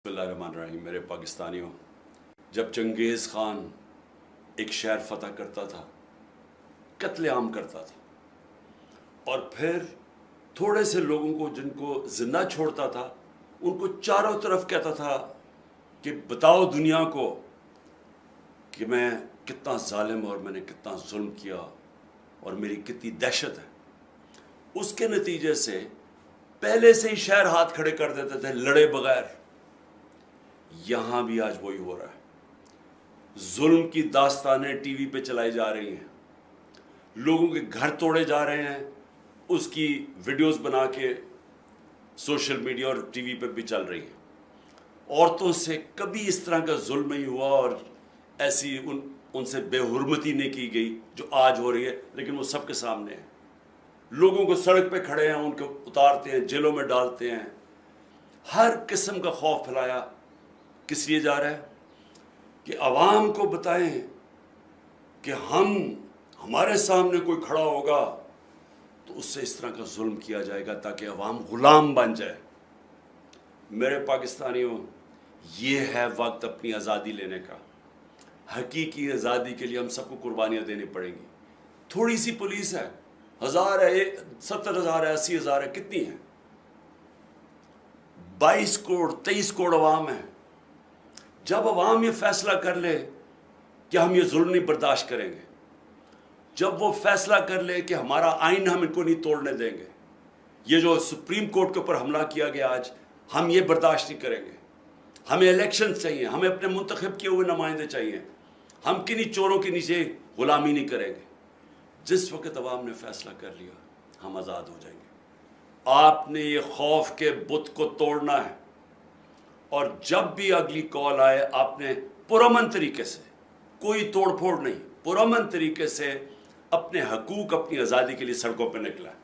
बिस्मिल्लाहिर्रहमानिर्रहीम। मेरे पाकिस्तानियों, जब चंगेज़ ख़ान एक शहर फ़तह करता था, कत्लेआम करता था और फिर थोड़े से लोगों को जिनको ज़िंदा छोड़ता था उनको चारों तरफ कहता था कि बताओ दुनिया को कि मैं कितना ज़ालिम और मैंने कितना जुल्म किया और मेरी कितनी दहशत है। उसके नतीजे से पहले से ही शहर हाथ खड़े कर देते थे लड़े बगैर। यहाँ भी आज वही हो रहा है। जुल्म की दास्तानें टीवी पे चलाई जा रही हैं, लोगों के घर तोड़े जा रहे हैं, उसकी वीडियोस बना के सोशल मीडिया और टीवी पे भी चल रही है। औरतों से कभी इस तरह का जुल्म नहीं हुआ और ऐसी उनसे बेहुरमती नहीं की गई जो आज हो रही है, लेकिन वो सबके सामने है। लोगों को सड़क पे खड़े हैं, उनको उतारते हैं, जेलों में डालते हैं। हर किस्म का खौफ फैलाया किस लिए जा रहा है कि अवाम को बताएं कि हमारे सामने कोई खड़ा होगा तो उससे इस तरह का जुल्म किया जाएगा ताकि अवाम गुलाम बन जाए। मेरे पाकिस्तानियों, ये है वक्त अपनी आज़ादी लेने का। हकीकी आज़ादी के लिए हम सबको कुर्बानियाँ देनी पड़ेंगी। थोड़ी सी पुलिस है, 1000 है, 70,000 है, 80,000 है, कितनी है? 22 करोड़ 23 करोड़ अवाम है। जब अवाम ये फैसला कर ले कि हम ये जुल्म नहीं बर्दाश्त करेंगे, जब वो फैसला कर ले कि हमारा आइन हम इनको नहीं तोड़ने देंगे, ये जो सुप्रीम कोर्ट के ऊपर हमला किया गया आज, हम ये बर्दाश्त नहीं करेंगे। हमें इलेक्शन चाहिए, हमें अपने मुंतखब किए हुए नुमाइंदे चाहिए, हम किन्हीं चोरों के नीचे गुलामी नहीं करेंगे। जिस वक्त अवाम ने फैसला कर लिया, हम आज़ाद हो जाएंगे। आपने ये खौफ के बुत को तोड़ना है और जब भी अगली कॉल आए आपने पुरअमन तरीके से, कोई तोड़ फोड़ नहीं, पुरअमन तरीके से अपने हकूक़, अपनी आज़ादी के लिए सड़कों पर निकला है।